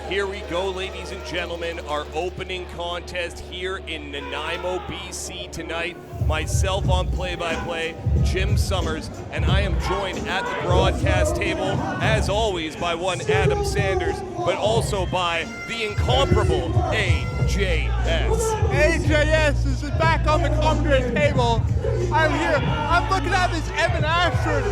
here we go, ladies and gentlemen. Our opening contest here in Nanaimo, BC tonight. Myself on play-by-play, Jim Summers, and I am joined at the broadcast table, as always, by one Adam Sanders, but also by the incomparable AJS. AJS is back on the commentary table. I'm here. I'm looking at this Evan Ashford.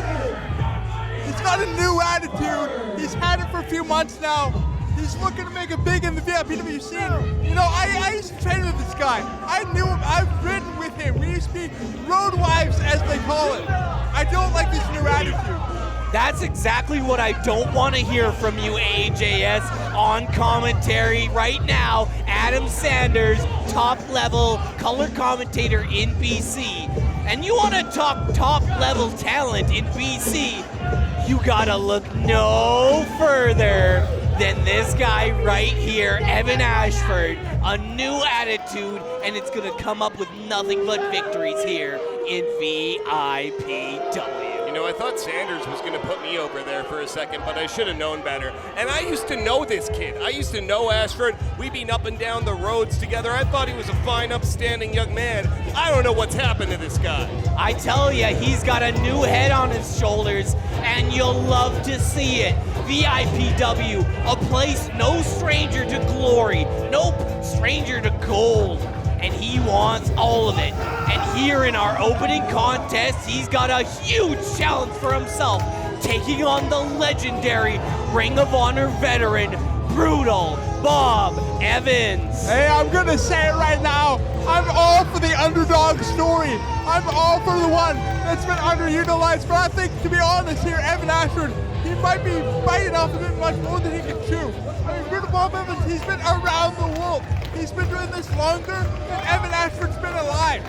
He's got a new attitude. He's had it for a few months now. He's looking to make it big in the VIPW scene. You know, I used to train with this guy. I knew him. I've ridden with him. We used to be road wives, as they call it. I don't like this new attitude. That's exactly what I don't want to hear from you, AJS, on commentary right now. Adam Sanders, top-level color commentator in BC. And you want to talk top-level talent in BC, you gotta look no further than this guy right here, Evan Ashford. A new attitude, and it's gonna come up with nothing but victories here in VIPW. You know, I thought Sanders was going to put me over there for a second, but I should have known better. And I used to know this kid. I used to know Ashford. We've been up and down the roads together. I thought he was a fine, upstanding young man. I don't know what's happened to this guy. I tell you, he's got a new head on his shoulders, and you'll love to see it. VIPW, a place no stranger to glory, no stranger to gold. And he wants all of it. And here in our opening contest, he's got a huge challenge for himself, taking on the legendary Ring of Honor veteran, Brutal Bob Evans. Hey, I'm gonna say it right now. I'm all for the underdog story. I'm all for the one that's been underutilized. But I think, to be honest here, Evan Ashford, he might be biting off a bit much more than he can chew. I mean, Brutal Bob Evans, he's been around the world. He's been doing this longer than Evan Ashford's been alive.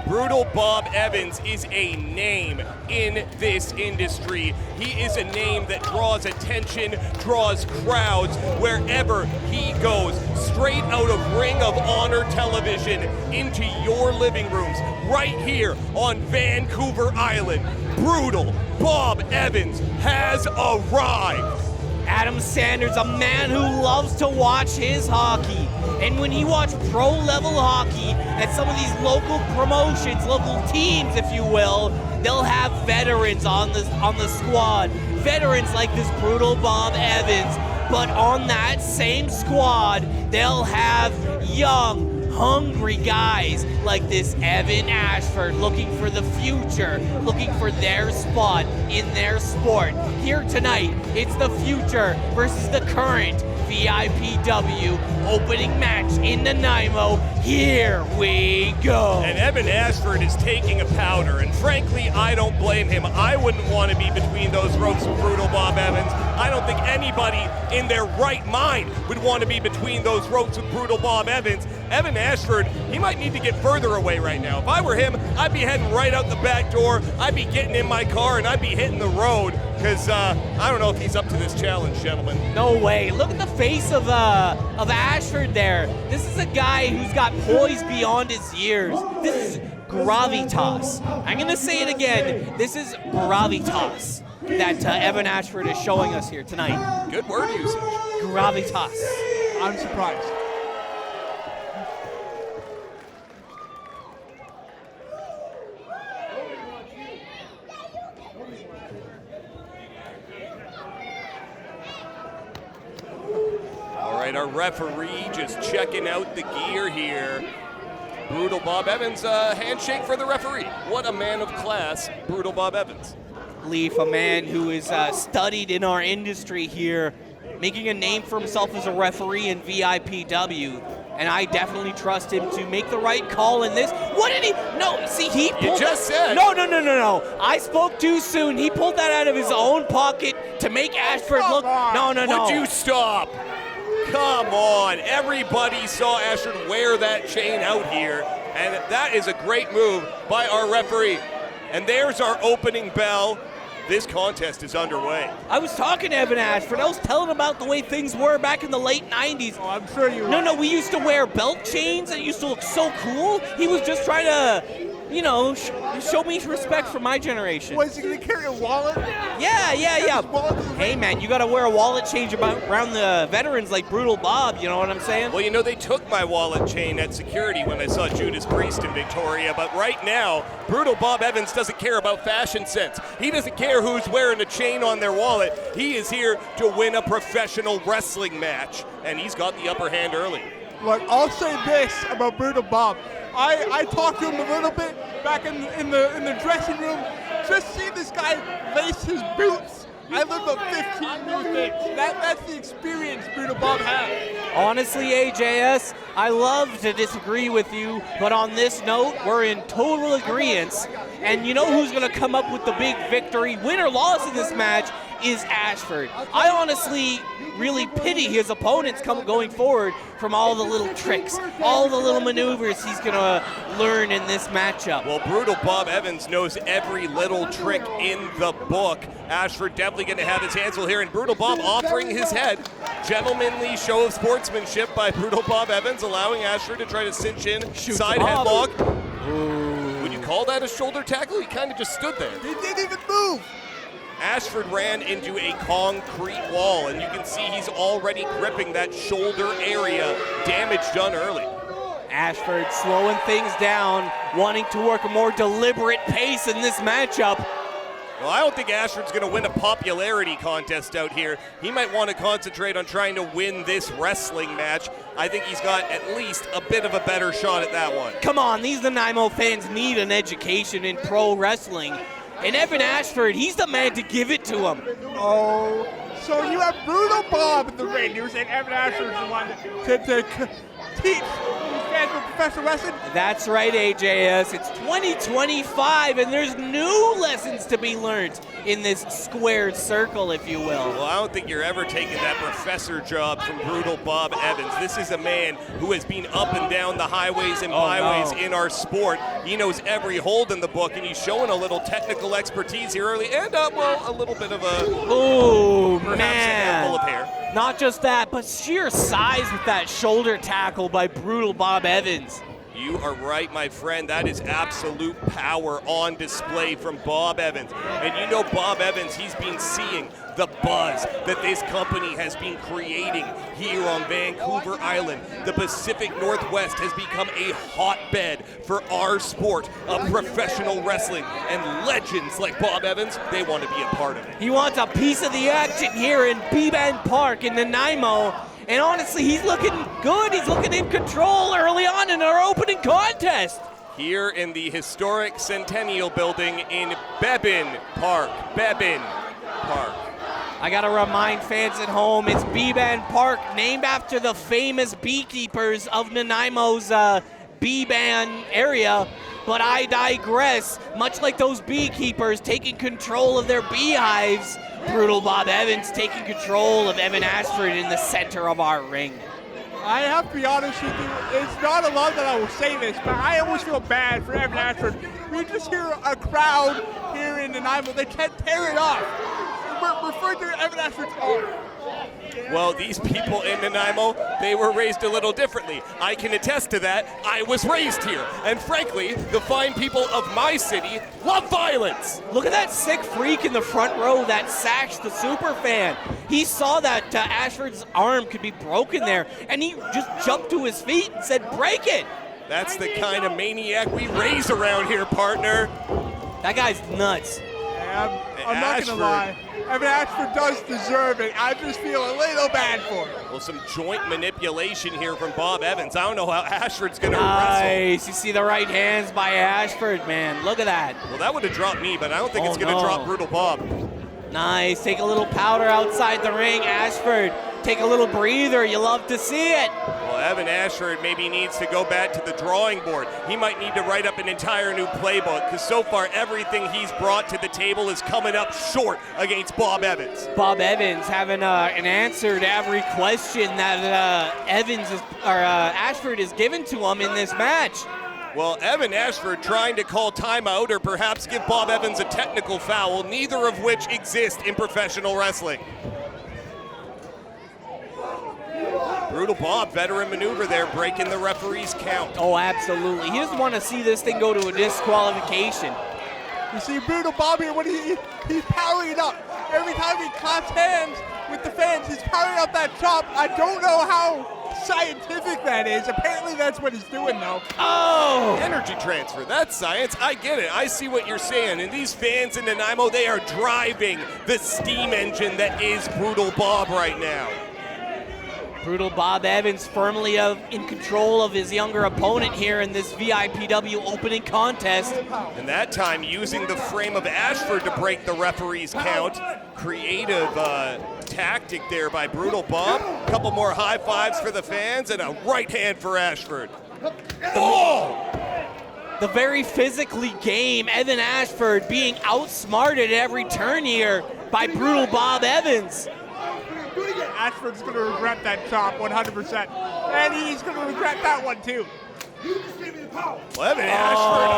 Brutal Bob Evans is a name in this industry. He is a name that draws attention, draws crowds wherever he goes. Straight out of Ring of Honor television into your living rooms, right here on Vancouver Island. Brutal Bob Evans has arrived. Adam Sanders, a man who loves to watch his hockey. And when he watched pro-level hockey at some of these local promotions, local teams, if you will, they'll have veterans on the squad. Veterans like this Brutal Bob Evans. But on that same squad, they'll have young, hungry guys like this Evan Ashford looking for the future, looking for their spot in their sport. Here tonight, it's the future versus the current VIPW opening match in Nanaimo. Here we go. And Evan Ashford is taking a powder, and frankly, I don't blame him. I wouldn't want to be between those ropes with Brutal Bob Evans. I don't think anybody in their right mind would want to be between those ropes with Brutal Bob Evans. Evan Ashford, he might need to get further away right now. If I were him, I'd be heading right out the back door. I'd be getting in my car and I'd be hitting the road, because I don't know if he's up to this challenge, gentlemen. No way. Look at the face of Ashford there. This is a guy who's got poise beyond his years. This is gravitas. I'm going to say it again. This is gravitas that Evan Ashford is showing us here tonight. Good word usage. Gravitas. I'm surprised. Our referee just checking out the gear here. Brutal Bob Evans, handshake for the referee. What a man of class, Brutal Bob Evans. Leaf, a man who is studied in our industry here, making a name for himself as a referee in VIPW. And I definitely trust him to make the right call in this. What did he? No, see, he pulled. You just said. No. I spoke too soon. He pulled that out of his own pocket to make Ashford look. No. Would you stop? Come on. Everybody saw Ashford wear that chain out here, and that is a great move by our referee. And there's our opening bell. This contest is underway. I was talking to Evan Ashford. I was telling him about the way things were back in the late 90s. Oh, I'm sure you were. No, we used to wear belt chains. It used to look so cool. He was just trying to you know, show me respect for my generation. Was he going to carry a wallet? Yeah. Hey, man, you got to wear a wallet change around the veterans like Brutal Bob, you know what I'm saying? Well, you know, they took my wallet chain at security when I saw Judas Priest in Victoria, but right now, Brutal Bob Evans doesn't care about fashion sense. He doesn't care who's wearing a chain on their wallet. He is here to win a professional wrestling match, and he's got the upper hand early. Look, I'll say this about Brutal Bob. I talked to him a little bit back in the dressing room. Just see this guy lace his boots. I live up 15 new things. That's the experience Brutal Bob has. Honestly, AJS, I love to disagree with you, but on this note, we're in total agreement. And you know who's going to come up with the big victory, win or loss in this match, is Ashford. I honestly really pity his opponents going forward from all the little tricks, all the little maneuvers he's going to learn in this matchup. Well, Brutal Bob Evans knows every little trick in the book. Ashford definitely going to have his hands full here, and Brutal Bob offering his head. Gentlemanly show of sportsmanship by Brutal Bob Evans, allowing Ashford to try to cinch in. Side headlock. Would you call that a shoulder tackle? He kind of just stood there. He didn't even move. Ashford ran into a concrete wall, and you can see he's already gripping that shoulder area. Damage done early. Ashford slowing things down, wanting to work a more deliberate pace in this matchup. Well, I don't think Ashford's going to win a popularity contest out here. He might want to concentrate on trying to win this wrestling match. I think he's got at least a bit of a better shot at that one. Come on, these Nanaimo fans need an education in pro wrestling. And Evan Ashford, he's the man to give it to him. Oh, so you have Brutal Bob in the ring. You were saying Evan Ashford's the one to teach fans of professional wrestling? That's right, AJS. It's 2025, and there's new lessons to be learned in this squared circle, if you will. Well, I don't think you're ever taking that professor job from Brutal Bob Evans. This is a man who has been up and down the highways and byways in our sport. He knows every hold in the book, and he's showing a little technical expertise here early, and a little bit of a perhaps a handful of hair. Not just that, but sheer size with that shoulder tackle by Brutal Bob Evans. You are right, my friend. That is absolute power on display from Bob Evans. And you know Bob Evans, he's been seeing the buzz that this company has been creating here on Vancouver Island. The Pacific Northwest has become a hotbed for our sport of professional wrestling. And legends like Bob Evans, they want to be a part of it. He wants a piece of the action here in B-Band Park in Nanaimo. And honestly, he's looking good. He's looking in control early on in our opening contest. Here in the historic Centennial Building in Bebin Park. Bebin Park. I got to remind fans at home, it's B-Band Park, named after the famous beekeepers of Nanaimo's B-Band area. But I digress. Much like those beekeepers taking control of their beehives, Brutal Bob Evans taking control of Evan Ashford in the center of our ring. I have to be honest with you, it's not a lot that I will say this, but I always feel bad for Evan Ashford. We just hear a crowd here in Nanaimo, they can't tear it off. We're referring to Evan Ashford's arm. Well, these people in Nanaimo, they were raised a little differently. I can attest to that. I was raised here. And frankly, the fine people of my city love violence. Look at that sick freak in the front row, that Sash, the super fan. He saw that Ashford's arm could be broken there, and he just jumped to his feet and said, break it. That's the kind of maniac we raise around here, partner. That guy's nuts. I'm not going to lie. Evan Ashford does deserve it. I just feel a little bad for him. Well, some joint manipulation here from Bob Evans. I don't know how Ashford's going to wrestle. Nice. You see the right hands by Ashford, man. Look at that. Well, that would have dropped me, but I don't think it's going to drop Brutal Bob. Nice. Take a little powder outside the ring, Ashford. Take a little breather. You love to see it. Well, Evan Ashford maybe needs to go back to the drawing board. He might need to write up an entire new playbook because so far everything he's brought to the table is coming up short against Bob Evans. Bob Evans having an answer to every question that Ashford is given to him in this match. Well, Evan Ashford trying to call timeout or perhaps give Bob Evans a technical foul, neither of which exist in professional wrestling. Brutal Bob, veteran maneuver there, breaking the referee's count. Oh, absolutely. He doesn't want to see this thing go to a disqualification. You see Brutal Bob here, when he's powering up. Every time he claps hands with the fans, he's powering up that chop. I don't know how scientific that is. Apparently that's what he's doing, though. Oh! Energy transfer, that's science. I get it. I see what you're saying. And these fans in Nanaimo, they are driving the steam engine that is Brutal Bob right now. Brutal Bob Evans firmly in control of his younger opponent here in this VIPW opening contest. And that time using the frame of Ashford to break the referee's count. Creative tactic there by Brutal Bob. A couple more high fives for the fans and a right hand for Ashford. Oh! The very physically game Evan Ashford being outsmarted at every turn here by Brutal Bob Evans. Ashford's going to regret that chop 100%. And he's going to regret that one, too. Well, Evan Ashford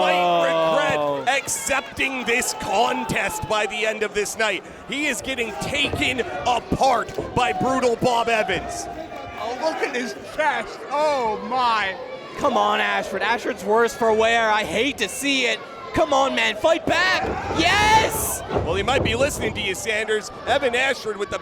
might regret accepting this contest by the end of this night. He is getting taken apart by Brutal Bob Evans. Oh, look at his chest. Oh, my. Come on, Ashford. Ashford's worse for wear. I hate to see it. Come on, man. Fight back. Yes! Well, he might be listening to you, Sanders. Evan Ashford with the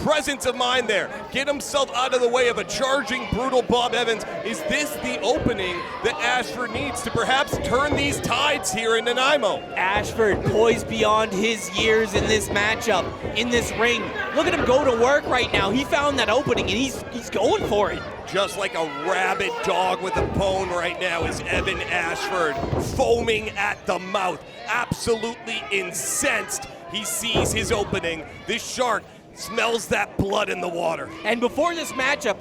presence of mind there. Get himself out of the way of a charging Brutal Bob Evans. Is this the opening that Ashford needs to perhaps turn these tides here in Nanaimo? Ashford poised beyond his years in this matchup, in this ring. Look at him go to work right now. He found that opening and he's going for it. Just like a rabid dog with a bone right now is Evan Ashford, foaming at the mouth, absolutely incensed. He sees his opening. This shark smells that blood in the water. And before this matchup,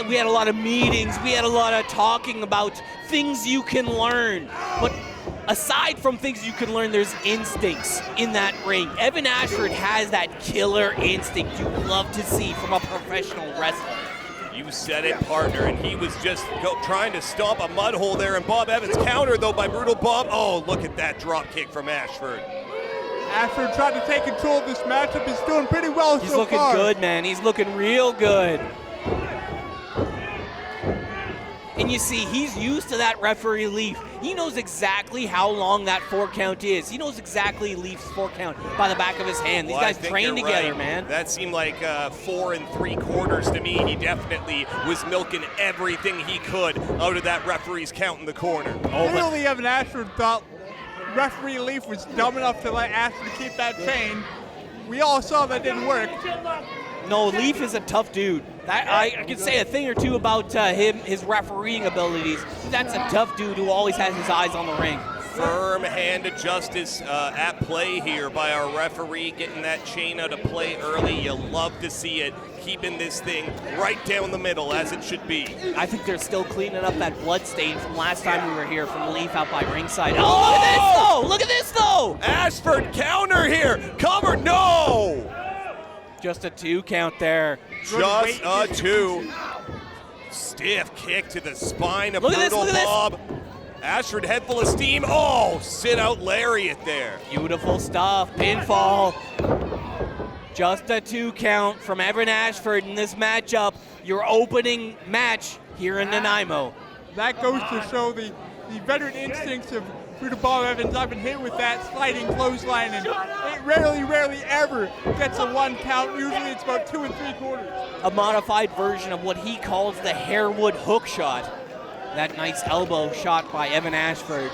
we had a lot of meetings, we had a lot of talking about things you can learn. But aside from things you can learn, there's instincts in that ring. Evan Ashford has that killer instinct you love to see from a professional wrestler. You said it, partner, and he was just trying to stomp a mud hole there, and Bob Evans countered, though, by Brutal Bob. Oh, look at that drop kick from Ashford. Ashford trying to take control of this matchup. He's doing pretty well so far. He's looking good, man. He's looking real good. And you see, he's used to that referee leaf. He knows exactly how long that 4 count is. He knows exactly Leaf's 4 count by the back of his hand. These guys train together, man. That seemed like 4 3/4 to me. He definitely was milking everything he could out of that referee's count in the corner. Clearly, Evan Ashford thought referee Leaf was dumb enough to let Ashford keep that chain. We all saw that didn't work. No, Leaf is a tough dude. I can say a thing or two about him, his refereeing abilities. That's a tough dude who always has his eyes on the ring. Firm hand of justice at play here by our referee, getting that chain out of play early. You love to see it, keeping this thing right down the middle as it should be. I think they're still cleaning up that blood stain from last time we were here from Leaf out by ringside. Oh, look at this though! Ashford counter here, cover, no! Just a 2 count there. Just a 2. Stiff kick to the spine of Brutal Bob. Ashford head full of steam. Oh, sit out lariat there. Beautiful stuff. Pinfall. Just a 2 count from Evan Ashford in this matchup. Your opening match here in Nanaimo. That goes to show the veteran instincts of Brutal Bob Evans. I've been hit with that sliding clothesline, and it rarely ever gets a 1 count. Usually it's about 2 3/4. A modified version of what he calls the Harewood hook shot. That nice elbow shot by Evan Ashford.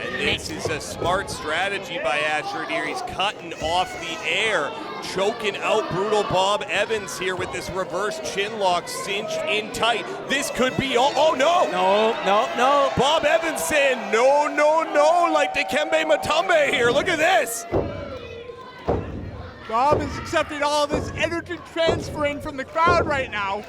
And this is a smart strategy by Ashford here. He's cutting off the air, choking out Brutal Bob Evans here with this reverse chin lock cinched in tight. This could be all. Oh, no. No. Bob Evans saying no, like Dikembe Mutombo here. Look at this. Bob is accepting all of this energy transferring from the crowd right now.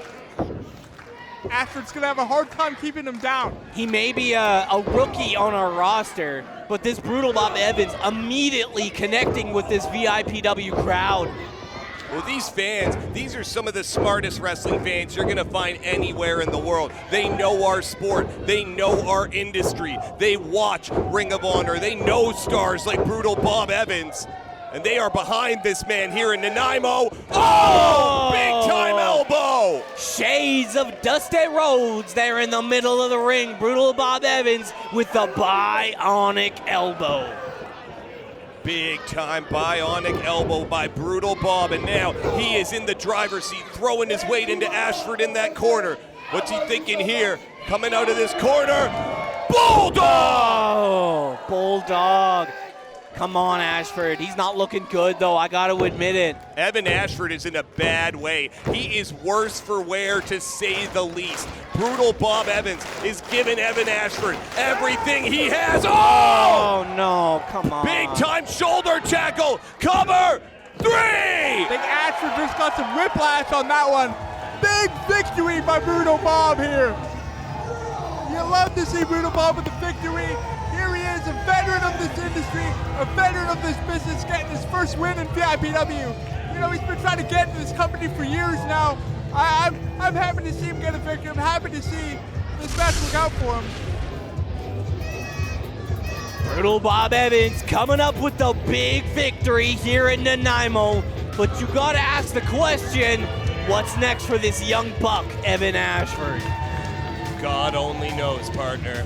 Ashford's going to have a hard time keeping him down. He may be a rookie on our roster, but this Brutal Bob Evans immediately connecting with this VIPW crowd. Well, these fans, these are some of the smartest wrestling fans you're going to find anywhere in the world. They know our sport. They know our industry. They watch Ring of Honor. They know stars like Brutal Bob Evans. And they are behind this man here in Nanaimo. Oh! Big time elbow! enemies of Dusty Rhodes there in the middle of the ring. Brutal Bob Evans with the bionic elbow. Big time bionic elbow by Brutal Bob, and now he is in the driver's seat, throwing his weight into Ashford in that corner. What's he thinking here? Coming out of this corner, Bulldog! Oh, Bulldog. Come on, Ashford. He's not looking good, though. I got to admit it. Evan Ashford is in a bad way. He is worse for wear, to say the least. Brutal Bob Evans is giving Evan Ashford everything he has. Oh, no. Come on. Big time shoulder tackle. Cover. 3. I think Ashford just got some whiplash on that one. Big victory by Brutal Bob here. You love to see Brutal Bob with the victory. Here he is, a veteran of this industry, a veteran of this business, getting his first win in VIPW. You know, he's been trying to get into this company for years now. I'm happy to see him get a victory. I'm happy to see this match work out for him. Brutal Bob Evans coming up with the big victory here in Nanaimo. But you got to ask the question, what's next for this young buck, Evan Ashford? God only knows, partner.